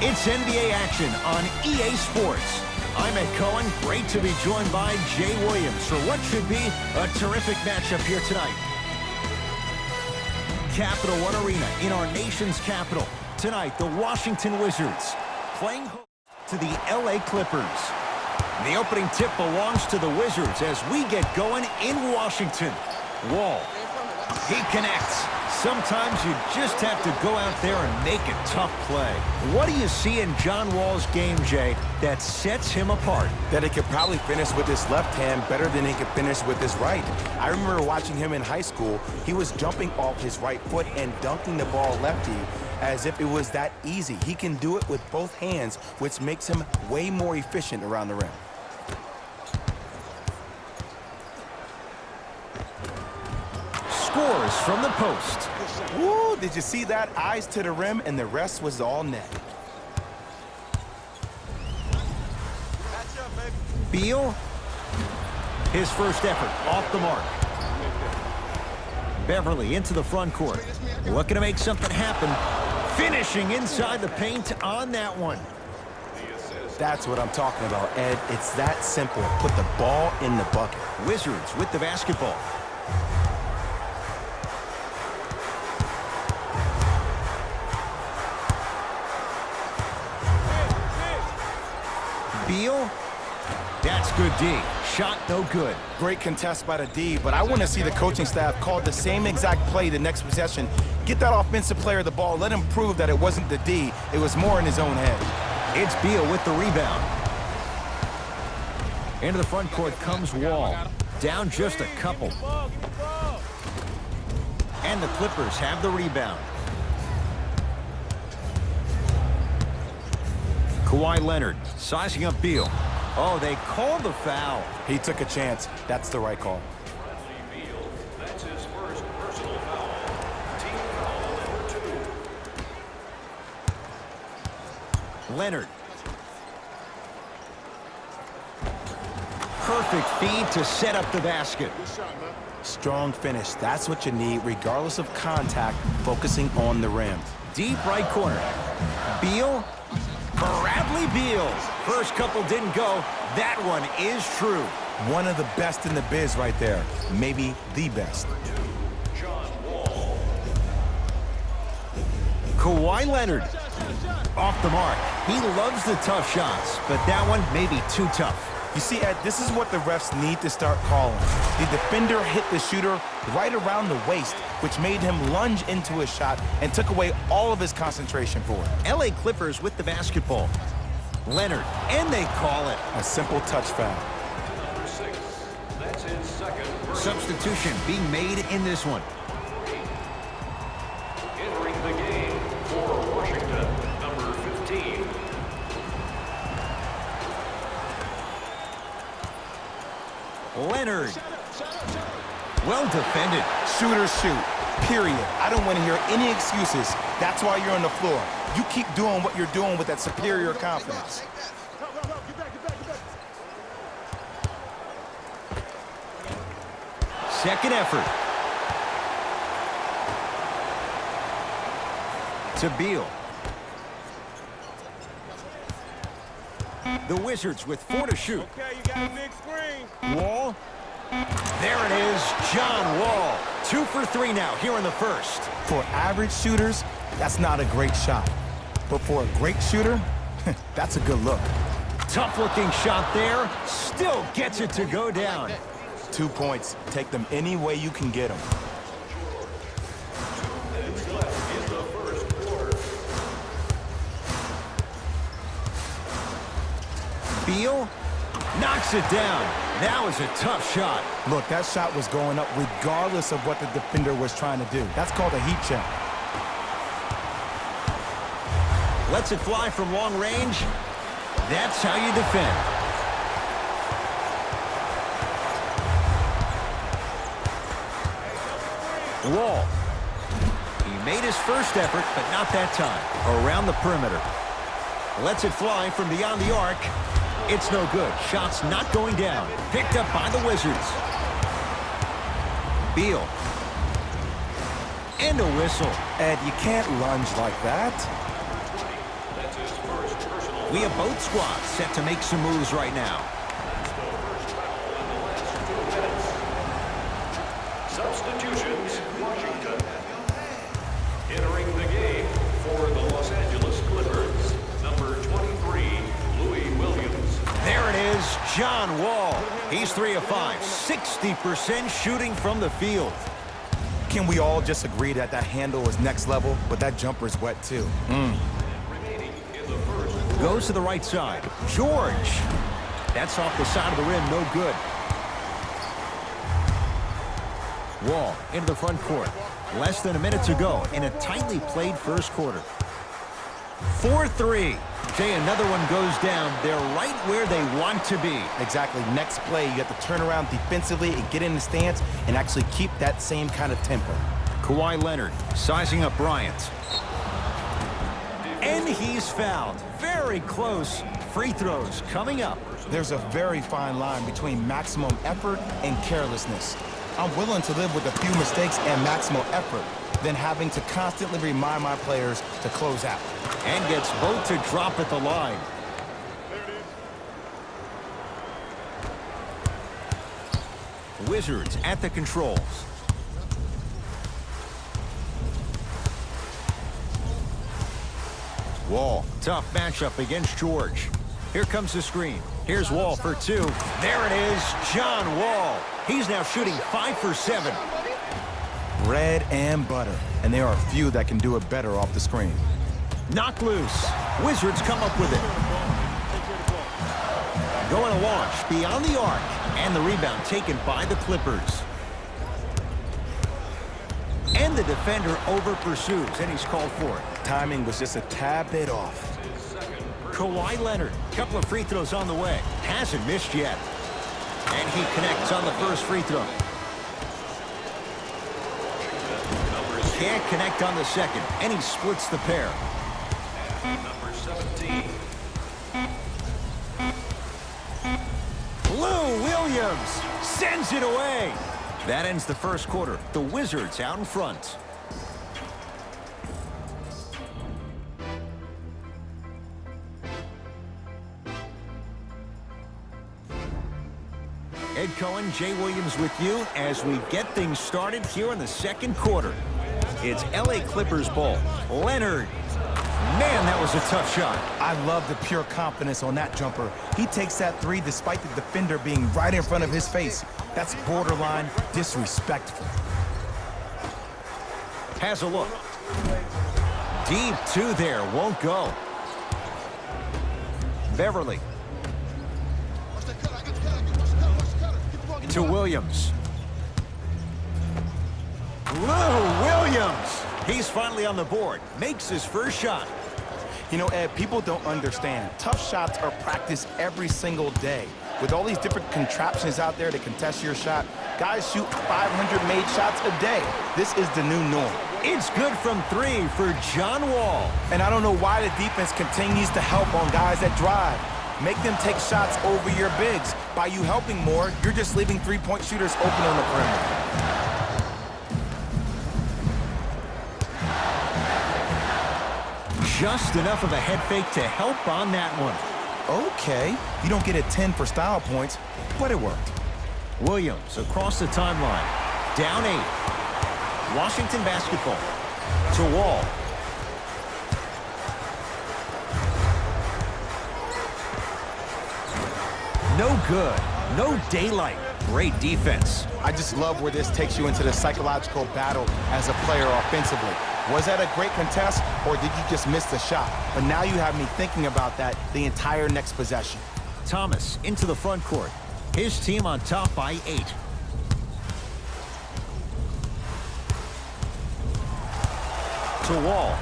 It's NBA action on EA Sports. I'm Ed Cohen. Great to be joined by Jay Williams for what should be a terrific matchup here tonight. Capital One Arena in our nation's capital. Tonight, the Washington Wizards playing host to the LA Clippers. The opening tip belongs to the Wizards as we get going in Washington. Wall. He connects. Sometimes you just have to go out there and make a tough play. What do you see in John Wall's game, Jay, that sets him apart? That he could probably finish with his left hand better than he could finish with his right. I remember watching him in high school. He was jumping off his right foot and dunking the ball lefty as if it was that easy. He can do it with both hands, which makes him way more efficient around the rim. Scores from the post. Woo, did you see that? Eyes to the rim, and the rest was all net. Beal. His first effort off the mark. Beverly into the front court. Looking to make something happen. Finishing inside the paint on that one. That's what I'm talking about, Ed. It's that simple. Put the ball in the bucket. Wizards with the basketball. Beal. That's good D. Shot no good. Great contest by the D, but I want to see the coaching staff call the same exact play the next possession. Get that offensive player the ball. Let him prove that it wasn't the D. It was more in his own head. It's Beal with the rebound. Into the front court comes Wall. Down just a couple. And the Clippers have the rebound. Kawhi Leonard sizing up Beal. Oh, they called the foul. He took a chance. That's the right call. That's his first personal foul. Team foul number 2. Leonard. Perfect feed to set up the basket. Strong finish. That's what you need, regardless of contact, focusing on the rim. Deep right corner. Beal. Bradley Beal. First couple didn't go. That one is true. One of the best in the biz right there. Maybe the best. Kawhi Leonard. Off the mark. He loves the tough shots, but that one may be too tough. You see, Ed, this is what the refs need to start calling. The defender hit the shooter right around the waist, which made him lunge into his shot and took away all of his concentration for it. LA Clippers with the basketball. Leonard, and they call it. A simple touch foul. Number 6. That's his second. Substitution being made in this one. Entering the game for Washington, number 15. Leonard. Well defended. Shooters shoot, period. I don't want to hear any excuses. That's why you're on the floor. You keep doing what you're doing with that superior confidence. Second effort. To Beal. The Wizards with 4 to shoot. Okay, you got a big screen. Wall. There it is, John Wall. 2 for 3 now here in the first. For average shooters, that's not a great shot. But for a great shooter, that's a good look. Tough looking shot there. Still gets it to go down. 2 points. Take them any way you can get them. Beal knocks it down. That was a tough shot. Look, that shot was going up regardless of what the defender was trying to do. That's called a heat check. Lets it fly from long range. That's how you defend. Wall. He made his first effort, but not that time. Around the perimeter. Lets it fly from beyond the arc. It's no good. Shot's not going down. Picked up by the Wizards. Beal. And a whistle. Ed, you can't lunge like that. his first personal We have both squads set to make some moves right now. That's the first foul in the last 2 minutes. Substitutions, Washington. Entering the game for the Los Angeles Clippers, number 23, Louis Williams. There it is, John Wall. He's 3 of 5, 60% shooting from the field. Can we all just agree that that handle is next level, but that jumper's wet too? Remaining in the first. Goes to the right side. George. That's off the side of the rim, no good. Wall into the front court. Less than a minute to go in a tightly played first quarter. 4-3. Jay, another one goes down. They're right where they want to be. Exactly. Next play, you have to turn around defensively and get in the stance and actually keep that same kind of tempo. Kawhi Leonard sizing up Bryant. And he's fouled. Very close. Free throws coming up. There's a very fine line between maximum effort and carelessness. I'm willing to live with a few mistakes and maximal effort than having to constantly remind my players to close out. And gets both to drop at the line. Wizards at the controls. Wall, tough matchup against George. Here comes the screen. Here's Wall for 2. There it is, John Wall. He's now shooting 5 for 7. Bread and butter. And there are a few that can do it better off the screen. Knocked loose. Wizards come up with it. Going to launch beyond the arc. And the rebound taken by the Clippers. And the defender over pursues, and he's called for it. Timing was just a tad bit off. Kawhi Leonard, couple of free throws on the way. Hasn't missed yet. And he connects on the first free throw. Can't connect on the second, and he splits the pair. Number 17. Lou Williams sends it away. That ends the first quarter. The Wizards out in front. Ed Cohen, Jay Williams with you as we get things started here in the second quarter. It's LA Clippers ball. Leonard. Man, that was a tough shot. I love the pure confidence on that jumper. He takes that 3 despite the defender being right in front of his face. That's borderline disrespectful. Has a look. Deep 2 there, won't go. Beverly. To Williams. Lou Williams. He's finally on the board. Makes his first shot. You know, Ed, people don't understand. Tough shots are practiced every single day. With all these different contraptions out there to contest your shot, guys shoot 500 made shots a day. This is the new norm. It's good from 3 for John Wall. And I don't know why the defense continues to help on guys that drive. Make them take shots over your bigs. By you helping more, you're just leaving three-point shooters open on the perimeter. Just enough of a head fake to help on that one. Okay, you don't get a 10 for style points, but it worked. Williams across the timeline. Down 8. Washington basketball. To Wall. No good. No daylight. Great defense. I just love where this takes you into the psychological battle as a player offensively. Was that a great contest, or did you just miss the shot? But now you have me thinking about that the entire next possession. Thomas into the front court. His team on top by 8. To Wall.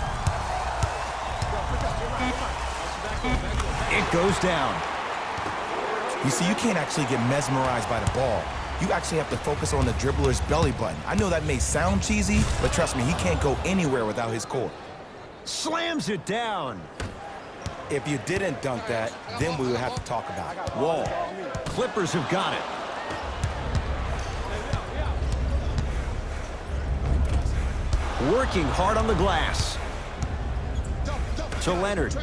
It goes down. You see, you can't actually get mesmerized by the ball. You actually have to focus on the dribbler's belly button. I know that may sound cheesy, but trust me, he can't go anywhere without his core. Slams it down. If you didn't dunk that, then we would have to talk about it. Wall. Clippers have got it. Working hard on the glass. To Leonard.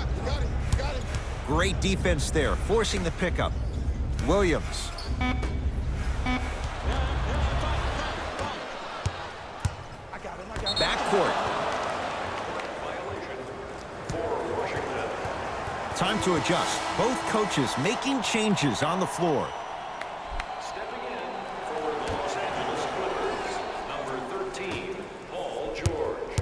Great defense there, forcing the pickup. Williams. Backcourt. Time to adjust. Both coaches making changes on the floor. Stepping in for the Los Angeles Clippers, number 13, Paul George.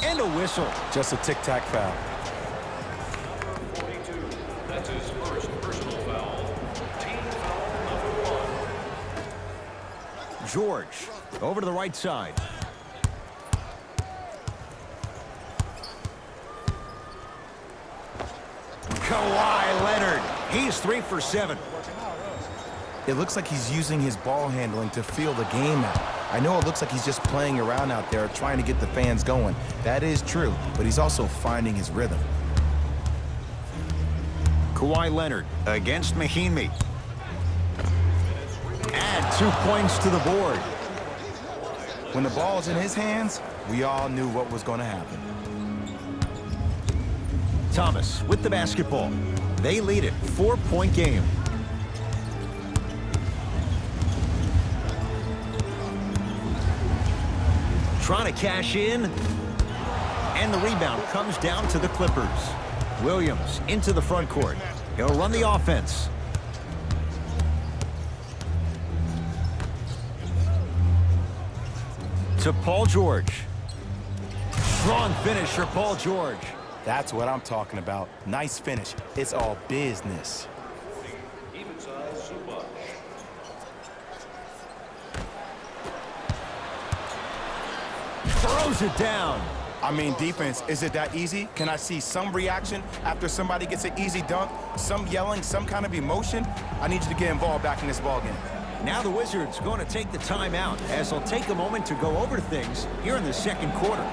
And a whistle. Just a tic-tac foul. Number 42, that's his first personal foul. Team foul number 1. George over to the right side. Kawhi Leonard. He's 3 for 7. It looks like he's using his ball handling to feel the game out. I know it looks like he's just playing around out there trying to get the fans going. That is true, but he's also finding his rhythm. Kawhi Leonard against Mahinmi. Add 2 points to the board. When the ball's in his hands, we all knew what was going to happen. Thomas with the basketball. They lead it. 4-point game. Trying to cash in. And the rebound comes down to the Clippers. Williams into the front court. He'll run the offense. To Paul George. Strong finish for Paul George. That's what I'm talking about. Nice finish. It's all business. Even size Zubac. Throws it down. I mean, defense, is it that easy? Can I see some reaction after somebody gets an easy dunk? Some yelling, some kind of emotion? I need you to get involved back in this ballgame. Now the Wizards going to take the timeout as they'll take a moment to go over things here in the second quarter. Our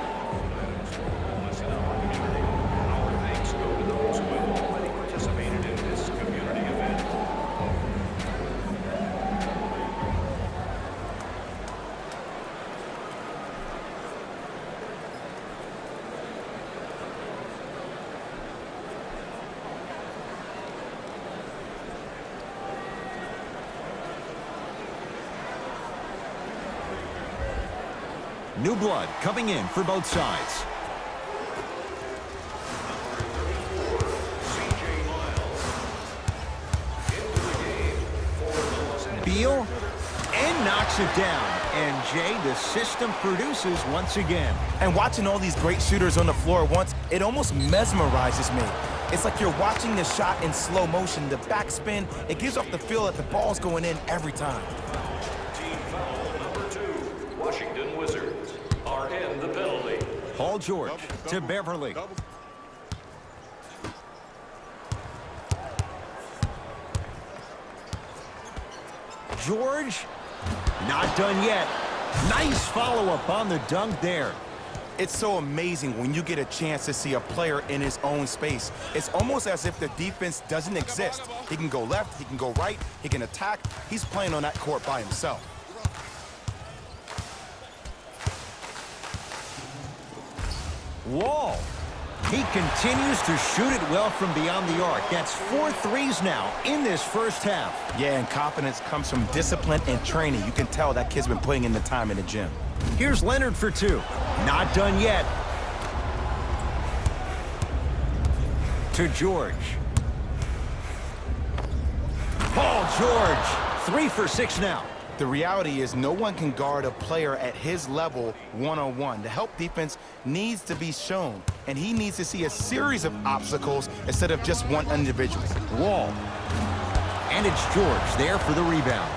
thanks go to those who have already participated in this community event. New blood coming in for both sides. Beal and knocks it down. And Jay, the system produces once again. And watching all these great shooters on the floor at once, it almost mesmerizes me. It's like you're watching the shot in slow motion, the backspin. It gives off the feel that the ball's going in every time. Team foul number 2. Washington Wizards are in the penalty. Paul George to Beverly. George, not done yet. Nice follow-up on the dunk there. It's so amazing when you get a chance to see a player in his own space. It's almost as if the defense doesn't exist. He can go left, he can go right, he can attack. He's playing on that court by himself. Wall. He continues to shoot it well from beyond the arc. That's 4 threes now in this first half. Yeah, and confidence comes from discipline and training. You can tell that kid's been putting in the time in the gym. Here's Leonard for 2. Not done yet. To George. Paul George. 3 for 6 now. The reality is no one can guard a player at his level one-on-one. The help defense needs to be shown, and he needs to see a series of obstacles instead of just one individual. Wall. And it's George there for the rebound.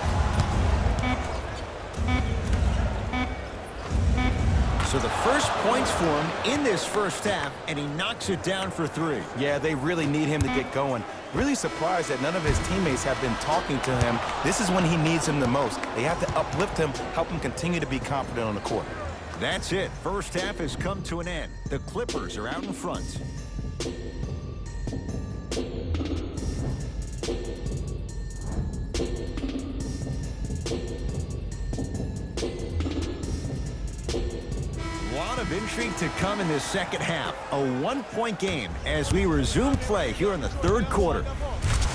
So the first points for him in this first half, and he knocks it down for 3. Yeah, they really need him to get going. Really surprised that none of his teammates have been talking to him. This is when he needs him the most. They have to uplift him, help him continue to be confident on the court. That's it. First half has come to an end. The Clippers are out in front. of intrigue to come in this second half. A one-point game as we resume play here in the third quarter.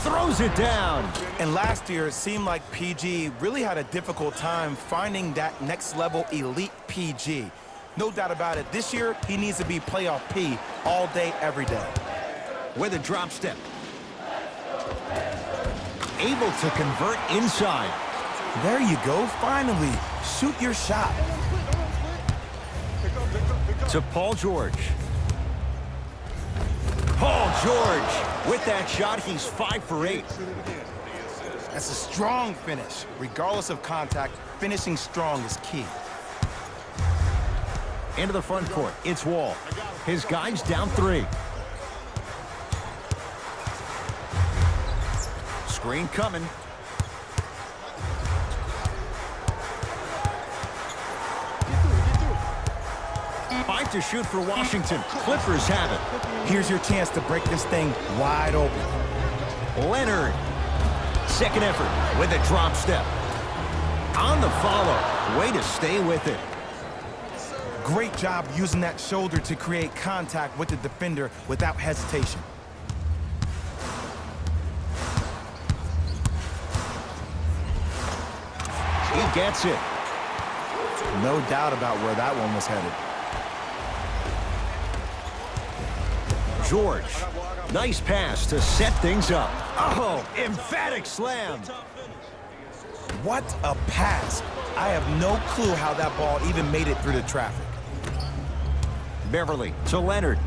Throws it down. And last year, it seemed like PG really had a difficult time finding that next-level elite PG. No doubt about it, this year, he needs to be playoff P all day, every day. With a drop step. Able to convert inside. There you go, finally. Shoot your shot. To Paul George. Paul George. With that shot, he's 5 for 8. That's a strong finish. Regardless of contact, finishing strong is key. Into the front court, it's Wall. His guy's down 3. Screen coming. Five to shoot for Washington. Clippers have it. Here's your chance to break this thing wide open. Leonard. Second effort with a drop step. On the follow. Way to stay with it. Great job using that shoulder to create contact with the defender without hesitation. He gets it. No doubt about where that one was headed. George. Nice pass to set things up. Oh, emphatic slam. What a pass. I have no clue how that ball even made it through the traffic. Beverly to Leonard.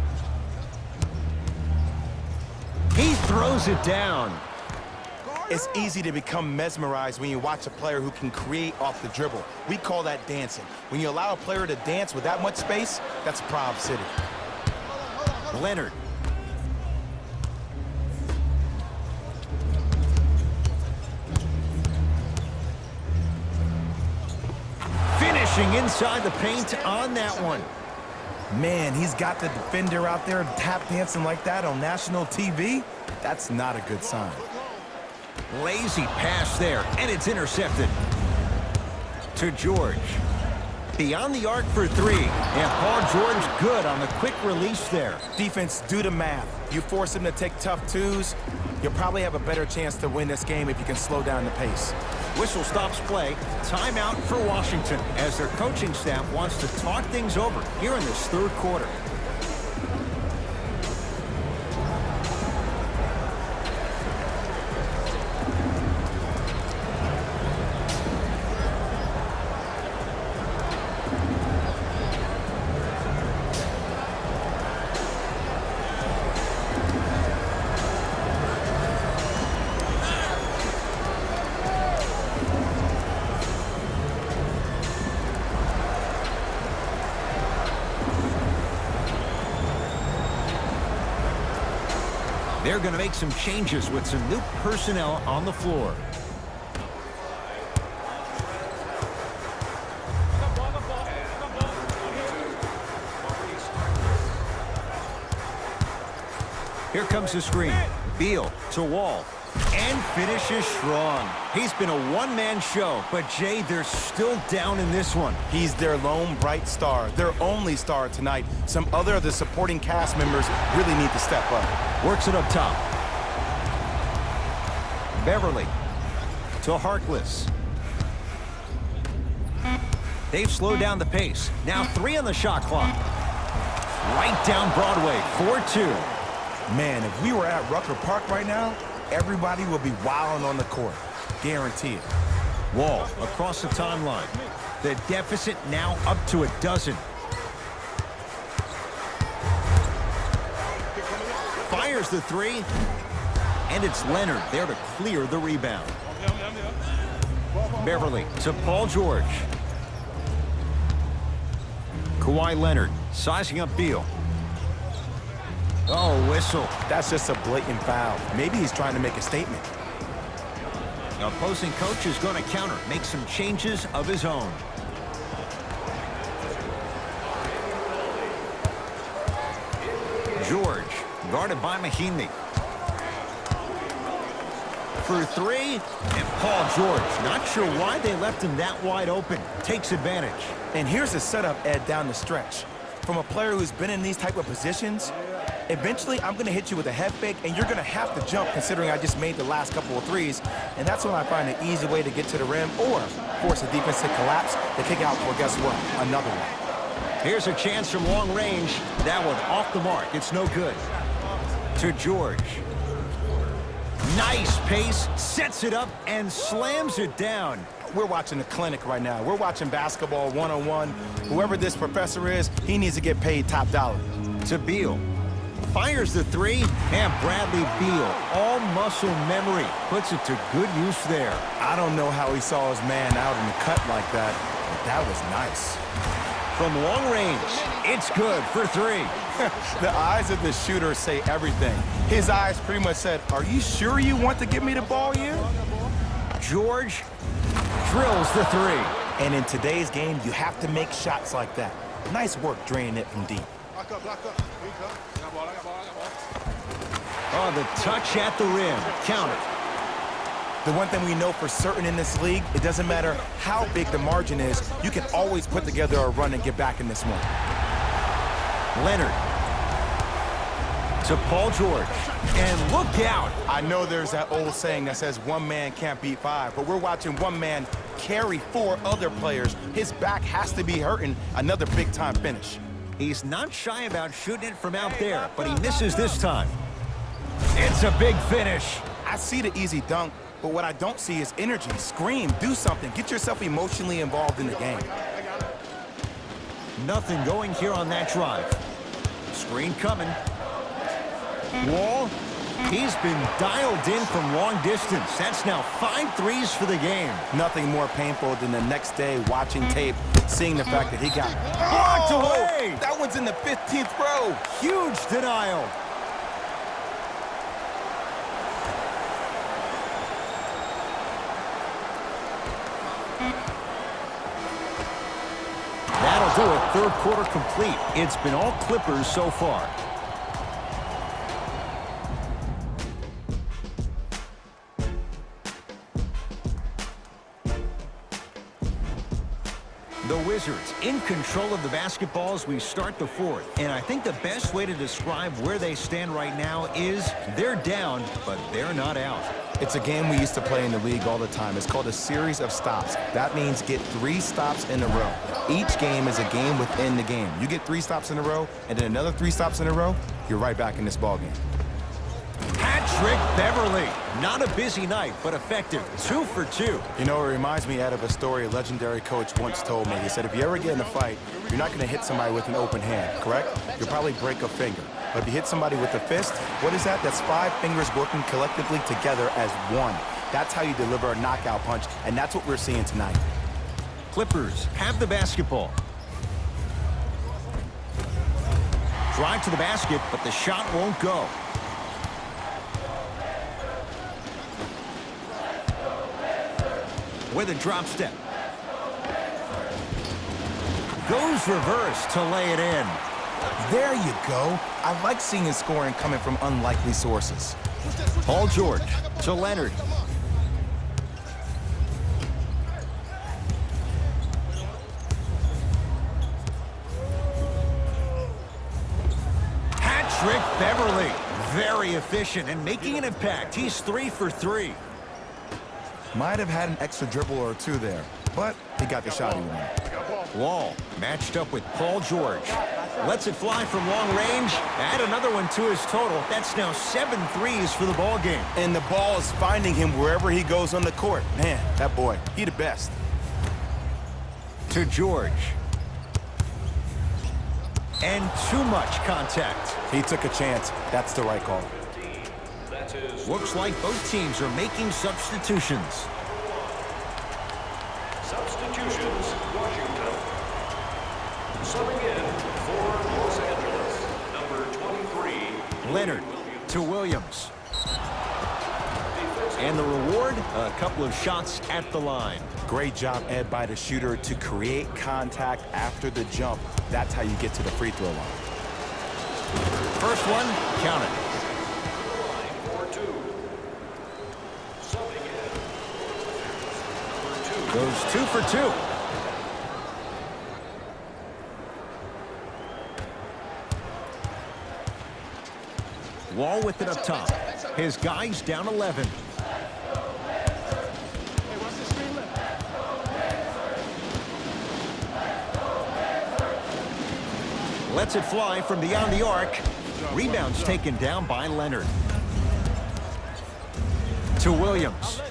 He throws it down. It's easy to become mesmerized when you watch a player who can create off the dribble. We call that dancing. When you allow a player to dance with that much space, that's Prob City. Leonard. Finishing inside the paint on that one. Man, he's got the defender out there tap dancing like that on national TV. That's not a good sign. Lazy pass there, and it's intercepted. To George. Beyond the arc for 3. And Paul George good on the quick release there. Defense, do the math. You force him to take tough twos, you'll probably have a better chance to win this game if you can slow down the pace. Whistle stops play. Timeout for Washington as their coaching staff wants to talk things over here in this third quarter. They're going to make some changes with some new personnel on the floor. Here comes the screen. Beal to Wall. And finishes strong. He's been a one-man show, but Jay, they're still down in this one. He's their lone bright star, their only star tonight. Some other of the supporting cast members really need to step up. Works it up top. Beverly to Harkless. They've slowed down the pace. Now 3 on the shot clock. Right down Broadway, 4-2. Man, if we were at Rucker Park right now, everybody will be wilding on the court. Guarantee it. Wall across the timeline. The deficit now up to 12. Fires the 3. And it's Leonard there to clear the rebound. Beverly to Paul George. Kawhi Leonard sizing up Beal. Oh, whistle. That's just a blatant foul. Maybe he's trying to make a statement. The opposing coach is going to counter, make some changes of his own. George, guarded by Mahinmi. For 3, and Paul George, not sure why they left him that wide open. Takes advantage. And here's the setup, Ed, down the stretch. from a player who's been in these type of positions, eventually I'm going to hit you with a head fake, and you're going to have to jump considering I just made the last couple of threes. And that's when I find an easy way to get to the rim or force the defense to collapse to kick out for, guess what, another one. Here's a chance from long range. That one off the mark. It's no good. To George. Nice pace, sets it up, and slams it down. We're watching a clinic right now. We're watching basketball 101. Whoever this professor is, he needs to get paid top dollar. To Beal. Fires the three, and Bradley Beal, all muscle memory, puts it to good use there. I don't know how he saw his man out in the cut like that, but that was nice. From long range, it's good for three. The eyes of the shooter say everything. His eyes pretty much said, "Are you sure you want to give me the ball here?" George drills the three. And in today's game, you have to make shots like that. Nice work draining it from deep. Oh, the touch at the rim. Count it. The one thing we know for certain in this league, it doesn't matter how big the margin is, you can always put together a run and get back in this one. Leonard. To Paul George. And look out. I know there's that old saying that says one man can't beat five, but we're watching one man carry four other players. His back has to be hurting. Another big-time finish. He's not shy about shooting it from out there, but he misses this time. It's a big finish. I see the easy dunk, but what I don't see is energy. Scream, do something. Get yourself emotionally involved in the game. Nothing going here on that drive. Screen coming. Wall. He's been dialed in from long distance. That's now 5 threes for the game. Nothing more painful than the next day watching tape, seeing the fact that he got blocked away. That one's in the 15th row. Huge denial. That'll do it. Third quarter complete. It's been all Clippers so far. The Wizards in control of the basketball as we start the fourth. And I think the best way to describe where they stand right now is they're down, but they're not out. It's a game we used to play in the league all the time. It's called a series of stops. That means get 3 stops in a row. Each game is a game within the game. You get 3 stops in a row, and then another 3 stops in a row, you're right back in this ballgame. Patrick Beverly. Not a busy night, but effective. 2 for 2. You know, it reminds me out of a story a legendary coach once told me. He said, if you ever get in a fight, you're not going to hit somebody with an open hand, correct? You'll probably break a finger. But if you hit somebody with a fist, what is that? That's 5 fingers working collectively together as one. That's how you deliver a knockout punch, and that's what we're seeing tonight. Clippers have the basketball. Drive to the basket, but the shot won't go. With a drop step. Goes reverse to lay it in. There you go. I like seeing his scoring coming from unlikely sources. Paul George to Leonard. Patrick Beverly. Very efficient and making an impact. He's 3 for 3. Might have had an extra dribble or 2 there, but he got the shot he wanted. Wall matched up with Paul George. Lets it fly from long range. Add another one to his total. That's now 7 threes for the ball game. And the ball is finding him wherever he goes on the court. Man, that boy, he the best. To George. And too much contact. He took a chance. That's the right call. Looks like both teams are making substitutions. Substitutions, Washington. Subbing in for Los Angeles, number 23. Leonard to Williams. And the reward, a couple of shots at the line. Great job, Ed, by the shooter to create contact after the jump. That's how you get to the free throw line. First one, count it. Goes 2 for 2. Wall with it up top. His guys down 11. Lets it fly from beyond the arc. Rebounds taken down by Leonard. To Williams.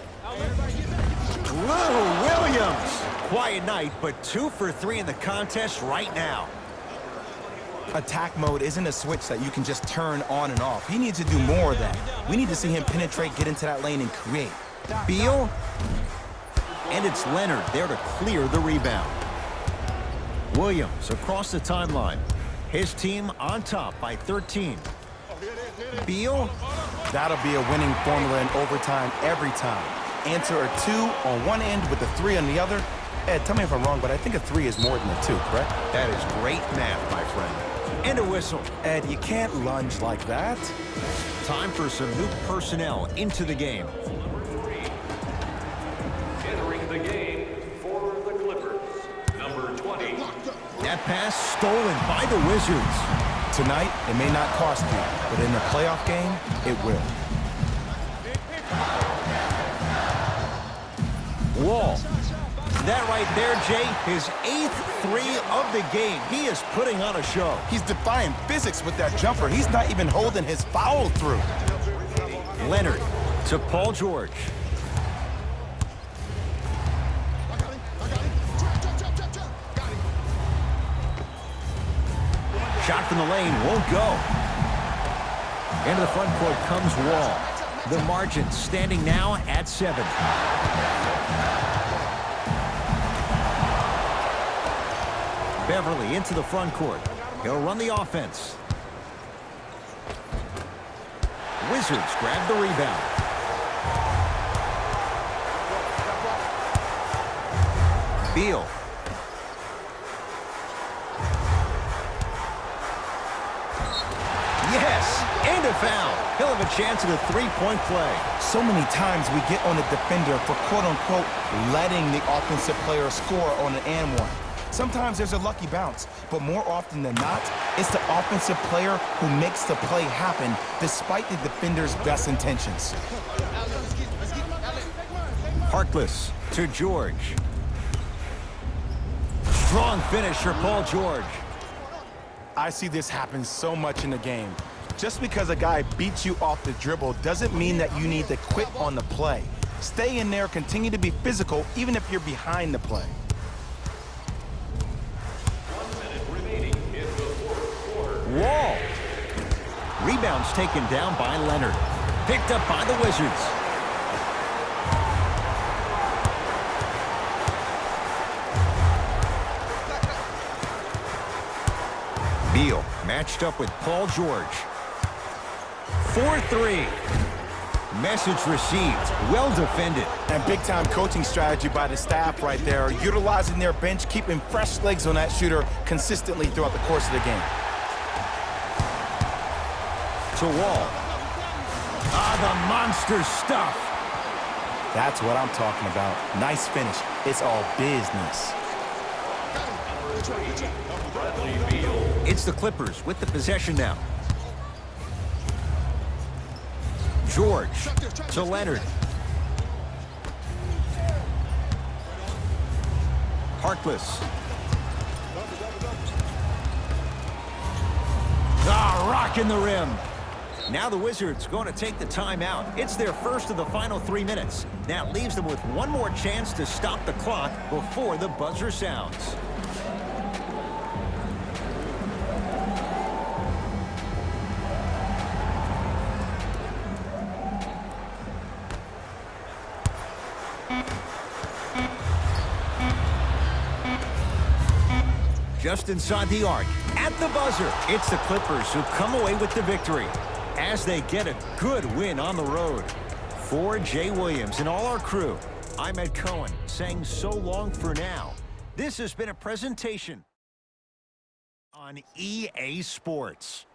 Lou Williams. Quiet night, but 2 for 3 in the contest right now. Attack mode isn't a switch that you can just turn on and off. He needs to do more of that. We need to see him penetrate, get into that lane, and create. Beal. And it's Leonard there to clear the rebound. Williams across the timeline. His team on top by 13. Beal. That'll be a winning formula in overtime every time. Answer a 2 on one end with a 3 on the other. Ed, tell me if I'm wrong, but I think a 3 is more than a 2, correct? That is great math, my friend. And a whistle. Ed, you can't lunge like that. Time for some new personnel into the game. Entering the game for the Clippers, number 20. That pass stolen by the Wizards. Tonight, it may not cost you, but in the playoff game, it will. Wall. That right there, Jay, his 8th 3 of the game. He is putting on a show. He's defying physics with that jumper. He's not even holding his foul through. Leonard to Paul George. Shot from the lane won't go. Into the front court comes Wall. The margin standing now at 7. Beverly into the front court. He'll run the offense. Wizards grab the rebound. Beal. Yes, and a foul. He'll have a chance at a 3-point play. So many times we get on a defender for quote-unquote letting the offensive player score on an and one. Sometimes there's a lucky bounce, but more often than not, it's the offensive player who makes the play happen despite the defender's best intentions. Harkless to George. Strong finish for Paul George. I see this happen so much in the game. Just because a guy beats you off the dribble doesn't mean that you need to quit on the play. Stay in there, continue to be physical, even if you're behind the play. 1 minute remaining in the fourth quarter. Wall. Rebounds taken down by Leonard. Picked up by the Wizards. Beal matched up with Paul George. 4-3. Message received. Well defended. And big-time coaching strategy by the staff right there, utilizing their bench, keeping fresh legs on that shooter consistently throughout the course of the game. To Wall. The monster stuff. That's what I'm talking about. Nice finish. It's all business. It's the Clippers with the possession now. George to Leonard. Harkless. Rocking the rim. Now the Wizards going to take the timeout. It's their first of the final 3 minutes. That leaves them with one more chance to stop the clock before the buzzer sounds. Just inside the arc, at the buzzer, it's the Clippers who come away with the victory as they get a good win on the road. For Jay Williams and all our crew, I'm Ed Cohen saying so long for now. This has been a presentation on EA Sports.